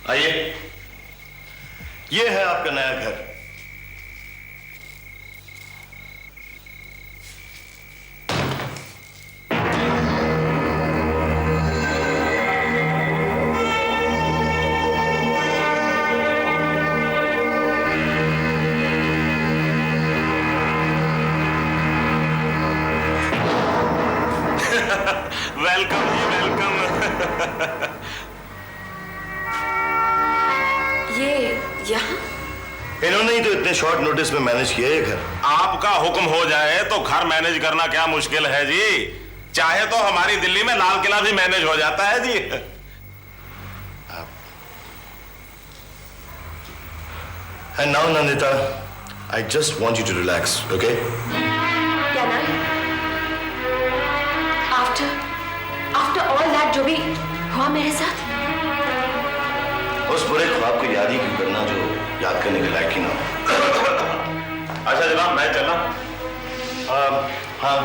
आइए, ये है आपका नया घर। वेलकम जी, वेलकम। ये यहाँ? इन्होंने ही तो इतने शॉर्ट नोटिस में मैनेज किया ये घर। आपका हुक्म हो जाए तो घर मैनेज करना क्या मुश्किल है जी। चाहे तो हमारी दिल्ली में लाल किला भी मैनेज हो जाता है जी। And now, Nandita, I just want you to relax, okay? क्या ना? After all that जो भी हुआ मेरे साथ, उस बुरे ख्वाब को याद ही क्यों करना जो याद करने के लायक ही ना हो। अच्छा जनाब, मैं चला? हाँ,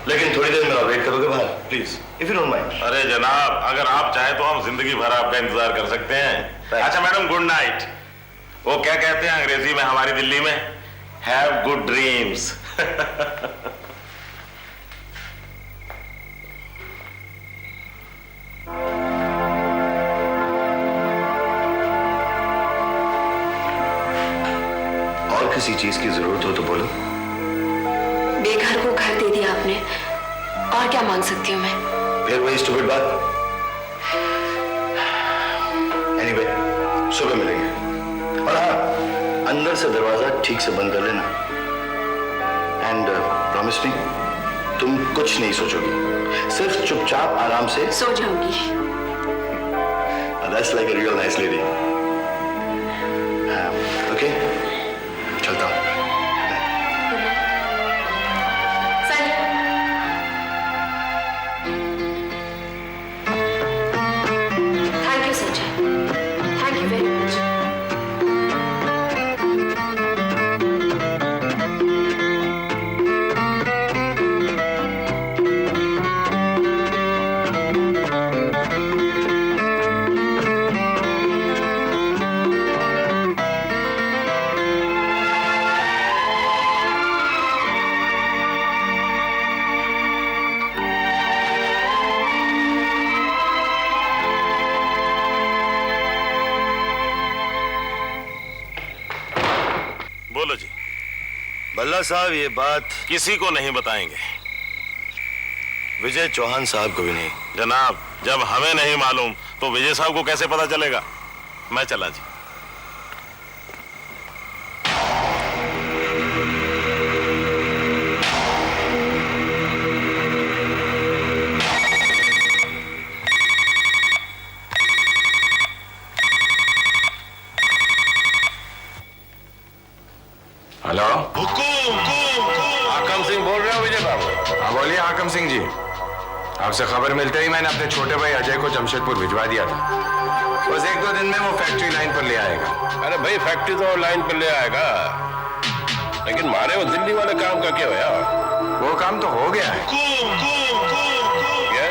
लेकिन थोड़ी देर मेरा वेट करोगे बाहर, please, if you don't mind. अरे जनाब, अगर आप चाहे तो हम जिंदगी भर आपका इंतजार कर सकते हैं। अच्छा मैडम, गुड नाइट। वो क्या कहते हैं अंग्रेजी में हमारी दिल्ली में? Have good dreams. और किसी चीज की जरूरत हो तो बोलो। बेघर को घर दे दिया आपने, और क्या मांग सकती हूँ मैं? फिर वही स्टूपिड बात। एनीवे, सुबह मिलेंगे। और हाँ, अंदर से दरवाजा ठीक से बंद कर लेना। एंड प्रॉमिस मी, तुम कुछ नहीं सोचोगी, सिर्फ चुपचाप आराम से सो जाऊंगी। That's like a real nice lady. Okay, चलता हूँ। Thank you Sanjay, thank you very much. बोलो जी। बल्ला साहब, ये बात किसी को नहीं बताएंगे। विजय चौहान साहब को भी नहीं। जनाब, जब हमें नहीं मालूम तो विजय साहब को कैसे पता चलेगा? मैं चला जी। हेलो, हाकम सिंह बोल रहे हो विजय बाबू? हाँ बोलिए हाकम सिंह जी। आपसे खबर मिलते ही मैंने अपने छोटे भाई अजय को जमशेदपुर भिजवा दिया था। बस 1-2 दिन में वो फैक्ट्री लाइन पर ले आएगा। अरे भाई, फैक्ट्री तो लाइन पर ले आएगा, लेकिन मारे वो दिल्ली वाले काम का क्या होया? वो काम तो हो गया है। क्या?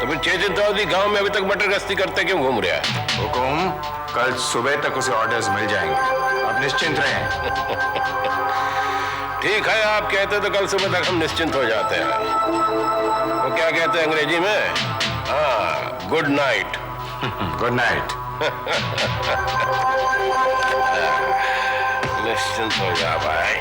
तो फिर चेतन चौधरी गांव में अभी तक मटर गश्ती करते क्यों घूम रहा है? हुकुम, कल सुबह तक उसे ऑर्डर्स मिल जाएंगे, आप निश्चिंत रहें। ठीक है, आप कहते तो कल सुबह तक हम निश्चिंत हो जाते हैं। वो क्या कहते हैं अंग्रेजी में? हाँ, गुड नाइट। Good night. निश्चिंत हो जा भाई।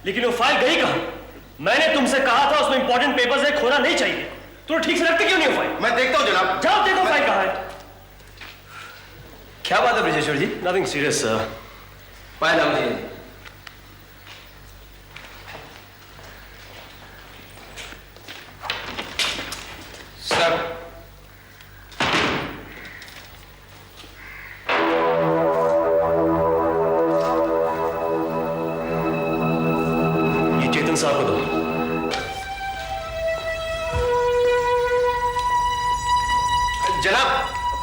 लेकिन वो फाइल गई कहां? मैंने तुमसे कहा था उसमें इंपॉर्टेंट पेपर्स है, खोना नहीं चाहिए। तुम ठीक से रखते क्यों नहीं हो फाइल? मैं देखता हूँ जनाब। जाओ देखो फाइल कहां है। क्या बात है Brijeshwar ji? Nothing serious sir. File हम जी। सर, ये चेतन साहब को दो। जनाब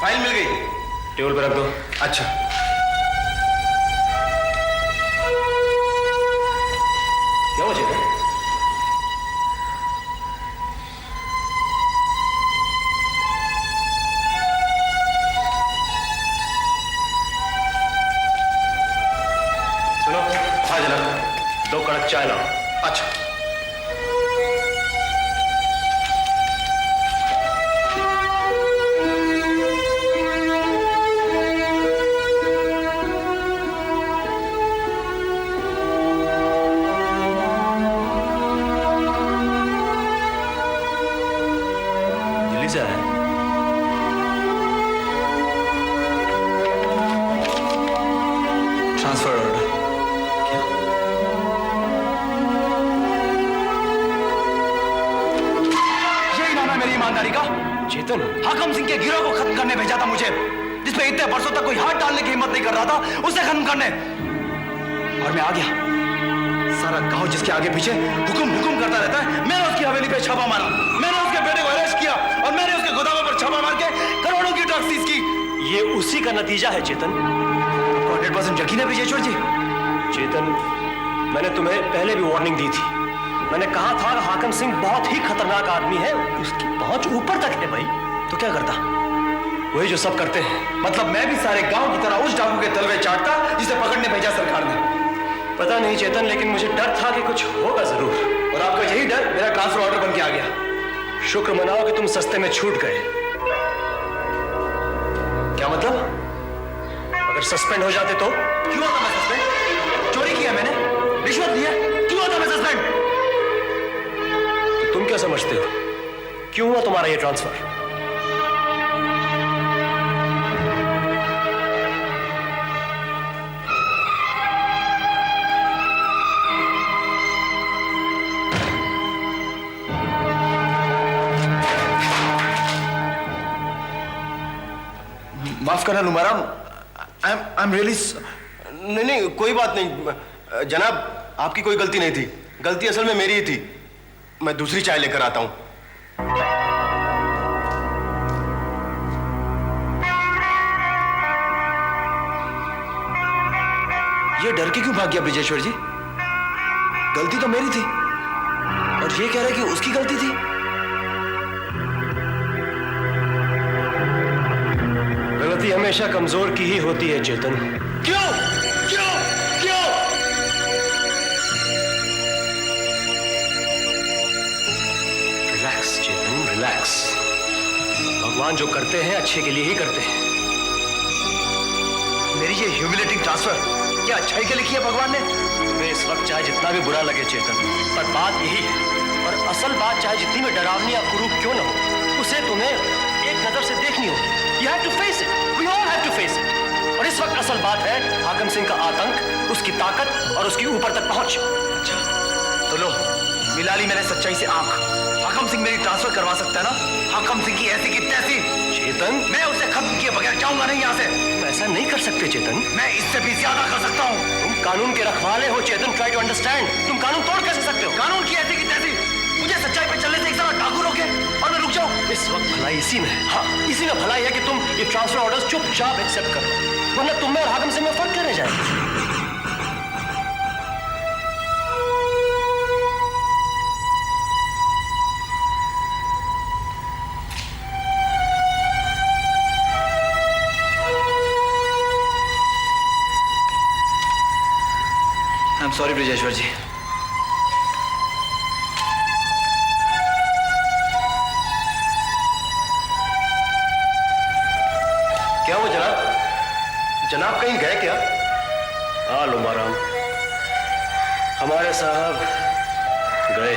फाइल मिल गई। टेबल पर रख दो। अच्छा। क्या हुआ चेतन? सुनो। हाँ जनाब। 2 कड़क चाय लाओ। अच्छा। दिल्ली से आया है? Transfer order. यही नाम है मेरी ईमानदारी का। चेतन, हाकम सिंह के गिरोह को खत्म करने भेजा था मुझे, जिसमें इतने बरसों तक कोई हाथ डालने की हिम्मत नहीं कर रहा था, उसे खत्म करने। और मैं आ गया। सारा गांव जिसके आगे पीछे हुक्म हुक्म करता रहता है, मैंने उसकी हवेली पे छापा मारा, मैंने उसके बेटे को अरेस्ट किया और मैंने उसके गोदामों पर छापा मार के करोड़ों की ड्रग्स सीज की। ये उसी का नतीजा है चेतन। 100% यकीन है ब्रिजेश्वर जी? चेतन, मैंने तुम्हें पहले भी वार्निंग दी थी। मैंने कहा था हाकम सिंह बहुत ही खतरनाक आदमी है, उसकी पहुंच ऊपर तक है भाई। तो क्या करता? वही जो सब करते हैं। मतलब मैं भी सारे गांव की तरह उस डाकू के तलवे चाटता जिसे पकड़ने भेजा सरकार ने। पता नहीं चेतन, लेकिन मुझे डर था कि कुछ होगा जरूर। और आपका यही डर मेरा ट्रांसफर ऑर्डर बन के आ गया। शुक्र मनाओ कि तुम सस्ते में छूट गए। क्या मतलब? अगर सस्पेंड हो जाते तो? क्यों होता मैं सस्पेंड? चोरी किया मैंने, रिश्वत लिया, क्यों होता मैं सस्पेंड? तो तुम क्या समझते हो क्यों हुआ तुम्हारा ये ट्रांसफर? माफ करना लुमाराम, आई एम रियली। नहीं नहीं, कोई बात नहीं जनाब, आपकी कोई गलती नहीं थी। गलती असल में मेरी ही थी। मैं दूसरी चाय लेकर आता हूं। ये डर के क्यों भाग गया ब्रिजेश्वर जी? गलती तो मेरी थी और ये कह रहा है कि उसकी गलती थी। गलती हमेशा कमजोर की ही होती है चेतन। क्यों क्यों क्यों? रिलैक्स चेतन, रिलैक्स। भगवान जो करते हैं अच्छे के लिए ही करते हैं। मेरी ये ह्यूमिलेटिंग ट्रांसफर क्या अच्छाई के लिए किया भगवान ने? तुम्हें इस वक्त चाहे जितना भी बुरा लगे चेतन, पर बात यही है। और असल बात चाहे जितनी भी डरावनी या कुरूप क्यों न हो, उसे तुम्हें एक नजर से देखनी होगी। You have to face it. We all have to face it. और इस वक्त असल बात है हाकम सिंह का आतंक, उसकी ताकत और उसकी ऊपर तक पहुंच। अच्छा, तो लो मिला ली मैंने सच्चाई से आंख। हाकम सिंह मेरी ट्रांसफर करवा सकता है ना? हाकम सिंह की ऐसी की तैसी। चेतन, मैं उसे खत्म किए बगैर जाऊंगा नहीं यहाँ से। तुम ऐसा नहीं कर सकते चेतन। मैं इससे भी ज्यादा कर सकता हूँ। तुम कानून के रखवाले हो चेतन। Try to understand. तुम कानून तोड़ कैसे सकते हो? कानून की ऐसी की तैसी मुझे सच्चाई पे चलने से एक तरह डाकू रोके और मैं रुक जाऊं। इस वक्त भलाई इसी में है। हाँ, इसी में भलाई है कि तुम ये ट्रांसफर ऑर्डर्स चुपचाप एक्सेप्ट करो, वरना तुम में और हाकम सिंह में फर्क करने जाएगा। आई एम सॉरी ब्रिजेश्वर जी। क्या हुआ जनाब? जनाब कहीं गए क्या? हाँ लुमाराम, हमारे साहब गए।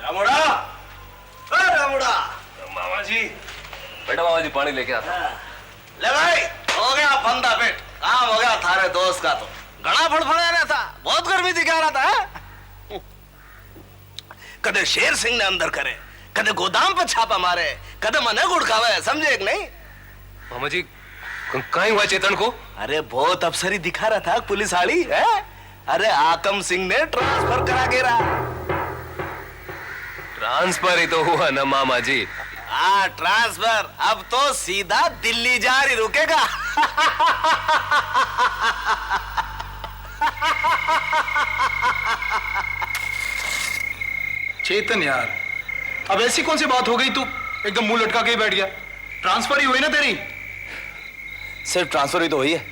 रामुड़ा, रामुड़ा, मामा जी, बेटा मामा जी पानी लेके आता। ले भाई, हो गया फंदा पेट, काम हो गया थारे दोस्त का तो। घना फड़फड़ा रहा था, बहुत गर्मी दिखा रहा था। कदे शेर सिंह ने अंदर करे, कदे गोदाम पर छापा मारे, कदे मने गुड़कावे, समझे एक नहीं? मामा जी कहीं हुआ चेतन को? अरे बहुत अफसरी दिखा रहा था पुलिस आड़ी है। अरे आकम सिंह ने ट्रांसफर करा के रहा। ट्रांसफर ही तो हुआ ना मामा जी। हाँ ट्रांसफर, अब तो सीधा दिल्ली जा रही रुकेगा। चेतन यार, अब ऐसी कौन सी बात हो गई? तू एकदम मुंह लटका के ही बैठ गया। ट्रांसफर ही हुई ना तेरी? सिर्फ ट्रांसफर ही तो हुई है,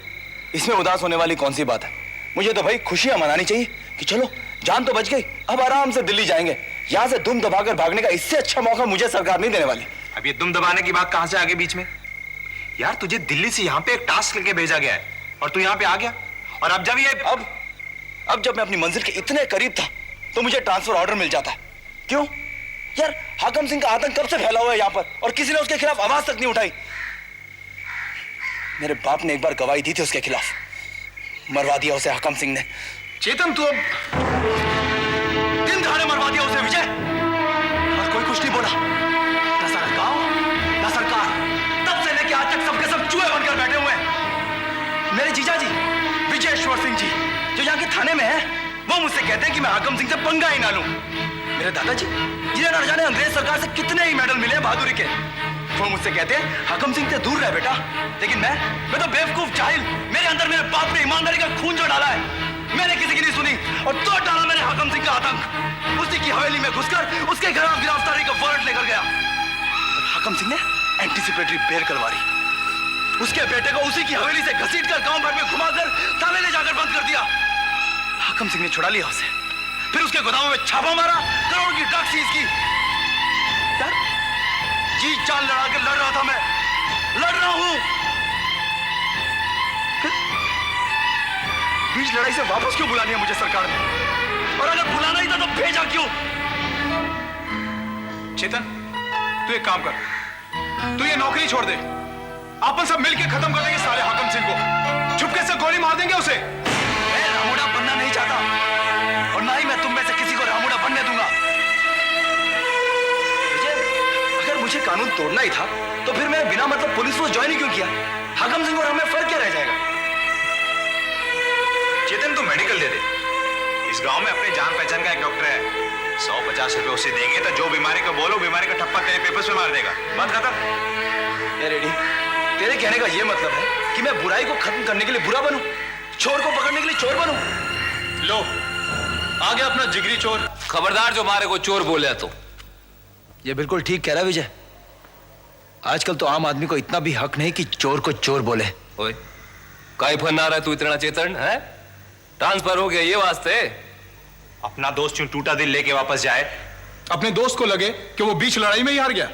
इसमें उदास होने वाली कौन सी बात है? मुझे तो भाई खुशियां मनानी चाहिए कि चलो जान तो बच गई, अब आराम से दिल्ली जाएंगे। यहाँ से दुम दबाकर भागने का इससे अच्छा मौका मुझे सरकार नहीं देने वाली। अब ये दुम दबाने की बात कहां से आ गई बीच में? यार तुझे दिल्ली से यहाँ पे एक टास्क लेके भेजा गया है और तू यहाँ पे आ गया, और अब जब ये अब जब मैं अपनी मंजिल के इतने करीब था तो मुझे ट्रांसफर ऑर्डर मिल जाता है। क्यों यार? हाकम सिंह का आतंक कब से फैला हुआ है यहाँ पर और किसी ने उसके खिलाफ आवाज तक नहीं उठाई। मेरे बाप ने एक बार गवाही दी थी उसके खिलाफ, मरवा दिया उसे हाकम सिंह ने। चेतन तू अब दिन दहाड़े मरवा दिया उसे विजय, और कोई कुछ नहीं बोला। ना सारा गांव ना सरकार, तब से लेके आज तक सबके सब चूहे बनकर बैठे हुए हैं। मेरे जीजा जी विजयेश्वर सिंह जी जो यहाँ के थाने में है, वो मुझसे कहते हैं कि मैं हाकम सिंह से पंगा ही ना लूं। मेरे दादाजी जिन्हें न जाने अंग्रेज सरकार से कितने ही मेडल मिले हैं बहादुरी के, वो मुझसे कहते हैं हाकम सिंह से दूर रह बेटा। लेकिन मैं तो बेवकूफ जाहिल, मेरे अंदर मेरे बाप ने ईमानदारी का खून जो डाला है, मैंने किसी की नहीं सुनी और तो डाला मैंने हाकम सिंह का आतंक। उसी की हवेली में घुसकर उसके खिलाफ गिरफ्तारी का वारंट लेकर गया। हाकम सिंह ने एंटीसिपेटरी बेल करवाई, उसके बेटे को उसी की हवेली से घसीटकर गांव भर में घुमाकर ताले ले जाकर बंद कर दिया। हाकम सिंह ने छुड़ा लिया उसे, फिर उसके गोदामों में छापा मारा, करोड़ की ड्रग्स सीज की। यार जी जान लड़ा के लड़ रहा था, मैं लड़ रहा हूं, बीच लड़ाई से वापस क्यों बुला लिया मुझे सरकार ने? और अगर बुलाना ही था तो भेजा क्यों? चेतन तू एक काम कर, तू ये नौकरी छोड़ दे, अपन सब मिलके खत्म कर देंगे साले हाकम सिंह को, चुपके से गोली मार देंगे उसे। मैं रामुड़ा बनना नहीं चाहता और ना ही मैं तुम में से किसी को रामुड़ा बनने दूंगा। अगर मुझे कानून तोड़ना ही था तो फिर मैं बिना मतलब पुलिस फोर्स ज्वाइन ही क्यों किया? हाकम सिंह और हमें फर्क क्या रह जाएगा? चेतन तू मेडिकल दे दे, इस गांव में अपने जान पहचान का एक डॉक्टर है, 150 रुपए उसे देंगे तो जो बीमारी को बोलो बीमारी का ठप्पा तेरे पेपर्स में मार देगा, बात खत्म। रेडी, तेरे कहने का यह मतलब है कि मैं बुराई को खत्म करने के लिए बुरा बनूं, चोर को पकड़ने के लिए चोर बनूं? लो आ गया अपना जिगरी चोर। खबरदार जो मारे को चोर बोले तो। ये बिल्कुल ठीक कह रहा विजय, आजकल तो आम आदमी को इतना भी हक नहीं कि चोर को चोर बोले। ओए काई फन आ रहा है तू इतना चेतन है? ट्रांसफर हो गया ये वास्ते? अपना दोस्त क्यों टूटा दिल लेके वापस जाए? अपने दोस्त को लगे कि वो बीच लड़ाई में ही हार गया।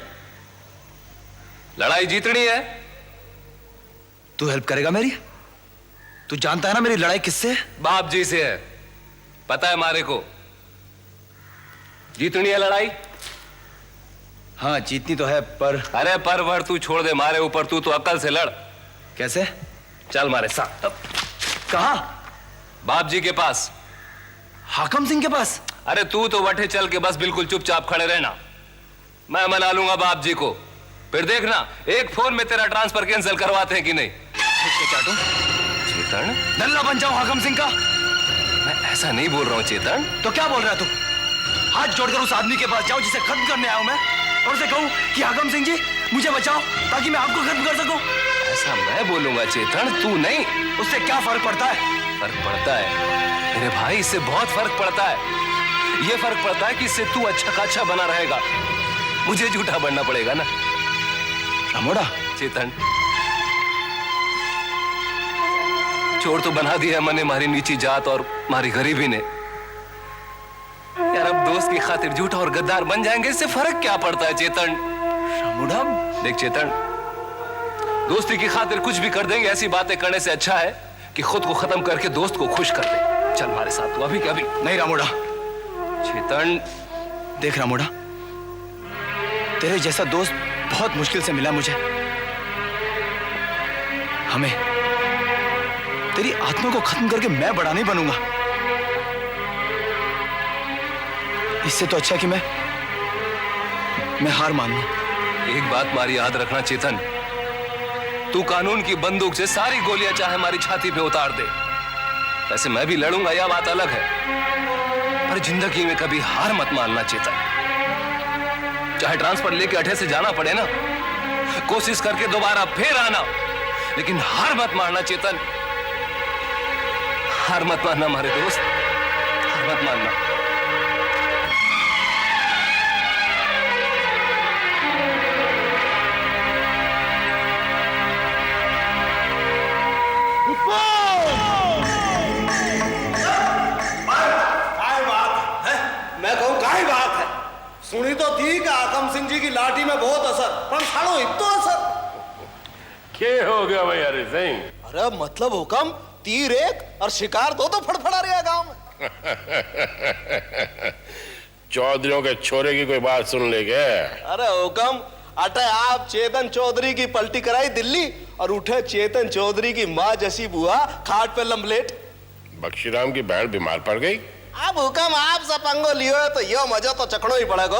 लड़ाई जीतनी है, तू हेल्प करेगा मेरी? तू जानता है ना मेरी लड़ाई किससे है? बाप जी से है, पता है मारे को। जीतनी है लड़ाई? हाँ जीतनी तो है, पर अरे पर वर तू छोड़ दे, मारे ऊपर तू तो अकल से लड़। कैसे? चल मारे साथ। कहां? बाप जी के पास। हाकम सिंह के पास? अरे तू तो वठे चल के बस बिल्कुल चुपचाप खड़े रहना, मैं मना लूंगा बाप जी को, फिर देखना एक फोन में तेरा ट्रांसफर कैंसिल करवाते हैं कि नहीं। चाटू चेतन दल्ला बन जाऊं हाकम सिंह का? मैं ऐसा नहीं बोल रहा हूं चेतन। तो क्या बोल रहा है तू? हाथ जोड़कर उस आदमी के पास जाऊं जिसे खत्म करने आया हूं मैं, और उसे कहूं कि हाकम सिंह जी मुझे बचाओ ताकि मैं आपको खत्म कर सकूं? ऐसा मैं बोलूंगा चेतन, तू नहीं। उससे क्या फर्क पड़ता है? फर्क पड़ता है मेरे भाई, इससे बहुत फर्क पड़ता है। ये फर्क पड़ता है कि इससे तू अच्छा का अच्छा बना रहेगा, मुझे झूठा बनना पड़ेगा ना। रामोड़ा चेतन चोर तो बना दिया मैंने मारी नीची जात और मारी गरीबी ने, यार अब दोस्त की खातिर झूठा और गद्दार बन जाएंगे, इससे फर्क क्या पड़ता है चेतन? रामुडा, देख चेतन, दोस्ती की खातिर कुछ भी कर देंगे, ऐसी बातें करने से अच्छा है कि खुद को खत्म करके दोस्त को खुश कर दे। चल हमारे साथ, तू अभी के अभी। नहीं रामुडा। चेतन देख रामुडा, तेरे जैसा दोस्त बहुत मुश्किल से मिला मुझे। हमें तेरी आत्मा को खत्म करके मैं बड़ा नहीं बनूंगा। इससे तो अच्छा कि मैं हार मान लूं। एक बात मारी याद रखना चेतन, तू कानून की बंदूक से सारी गोलियां चाहे हमारी छाती पे उतार दे, वैसे मैं भी लड़ूंगा, यह बात अलग है, पर जिंदगी में कभी हार मत मानना चेतन। चाहे ट्रांसफर लेके अठे से जाना पड़े ना, कोशिश करके दोबारा फिर आना, लेकिन हार मत मानना चेतन, हार मत मानना हमारे दोस्त, हार मत मानना। मैं कहूँ काहे बात है, सुनी तो थी कि आकम सिंह जी की लाठी में बहुत असर, पर सालो इतो असर क्या हो गया भाई हरि सिंह? अरे मतलब हुकम तीर एक और शिकार दो तो फड़फड़ा रहा गांव में। चौधरियों के छोरे की कोई बात सुन ले क्या? अरे हुकम, अटे आप चेतन चौधरी की पलटी कराई दिल्ली और उठे चेतन चौधरी की माँ जैसी बुआ खाट पे लंबलेट। बख्शीराम की बहन बीमार पड़ गई। अब हुकम आप सपंगो लियो है तो यो मजा तो चखड़ो ही पड़ेगा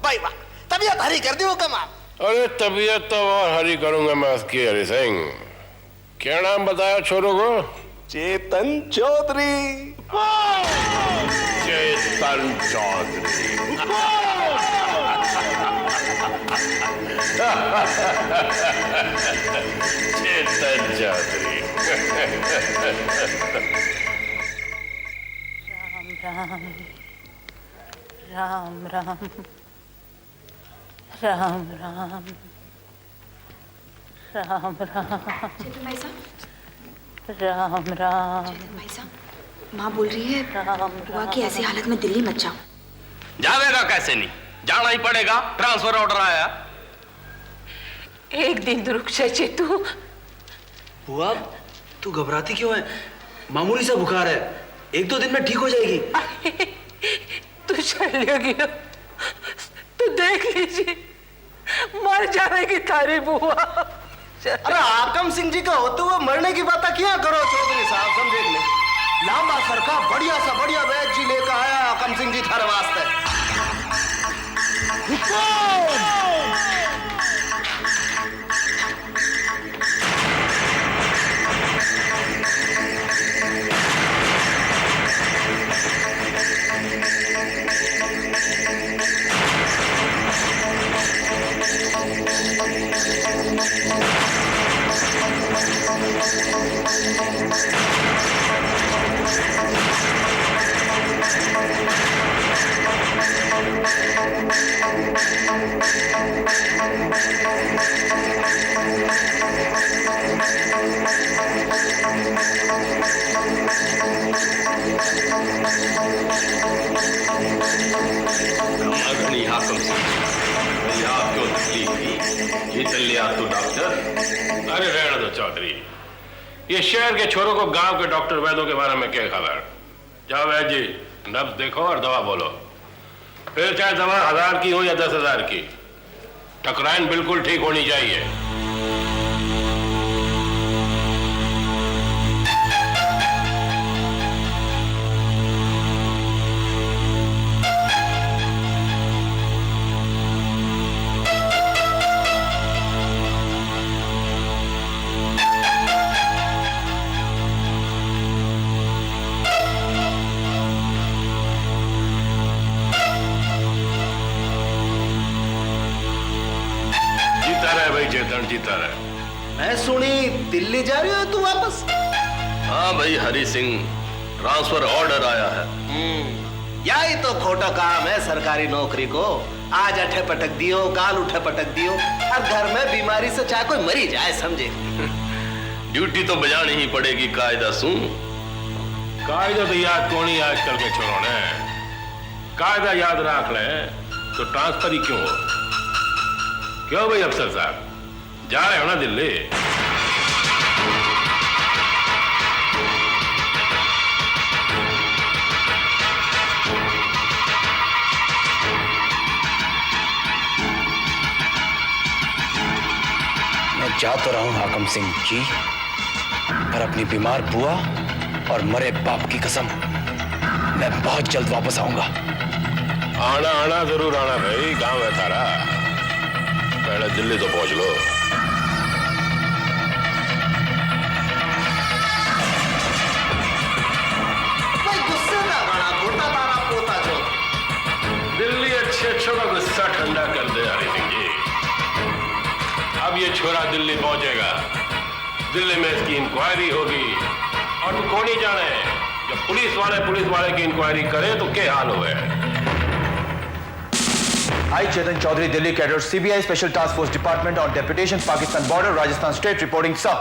भाई। वाह, तबीयत हरी कर दी हुकम आप। अरे तबीयत तो और हरी करूंगा मैं उसकी हरि सिंह। क्या नाम बताया छोरों को? चेतन चौधरी। चेतन चौधरी। चेतन चौधरी। राम राम राम राम राम राम चेतन भाई साहब, राम राम। चेतन भाई साहब, माँ बोल रही है राम बुआ की ऐसी हालत में दिल्ली मत जाओ। जावेगा कैसे नहीं, जाना ही पड़ेगा, ट्रांसफर ऑर्डर आया। एक दिन रुक जा चेतू। बुआ तू घबराती क्यों है? मामूली सा बुखार है, एक दो दिन में ठीक हो जाएगी। तू चलेगी तो देख लीजिए, मर जाने की तारीफ हुआ। अरे आकम सिंह जी का होते हुए मरने की बात क्या करो चौधरी साहब, समझे कि नहीं? लांबा सरका बढ़िया सा बढ़िया वैद जी लेकर आया आकम सिंह जी थारे वास्ते। अरे रहने दो चौधरी, ये शहर के छोरों को गांव के डॉक्टर वैद्यों के बारे में क्या खबर? जाओ वैद्य जी, नब्ज देखो और दवा बोलो, फिर चाहे दवा 1000 की हो या 10,000 की, टकराइन बिल्कुल ठीक होनी चाहिए। चेतन जीता रहे। मैं सुनी दिल्ली जा रही हो तू वापस? हाँ भाई हरि सिंह, ट्रांसफर ऑर्डर आया है। यही तो खोटा काम है सरकारी नौकरी को, आज अठे पटक दियो, काल उठे पटक दियो, अब घर में बीमारी से चाहे कोई मरी जाए, समझे? ड्यूटी तो बजानी ही पड़ेगी कायदा सू। कायदा तो याद कौन ही आजकल के छोरों ने, कायदा याद रख ले तो ट्रांसफर ही क्यों हो? क्यों भाई अफसर साहब, जा रहे हो ना दिल्ली? मैं जा तो रहा हूं हाकम सिंह जी, पर अपनी बीमार बुआ और मरे बाप की कसम, मैं बहुत जल्द वापस आऊंगा। आना आना जरूर आना भाई, गांव है थारा। पहले दिल्ली तो पहुंच लो। भाई गुस्से ना बना, घोटा तारा पोता जो। दिल्ली अच्छे अच्छों का गुस्सा ठंडा कर दे हरि सिंह जी। अब ये छोरा दिल्ली पहुंचेगा, दिल्ली में इसकी इंक्वायरी होगी, और तू कौन ही जाने जब पुलिस वाले की इंक्वायरी करे तो क्या हाल हुए। I, Chetan Chaudhary, Delhi Cadet, CBI Special Task Force Department on Deputation, Pakistan Border, Rajasthan State, reporting, sir.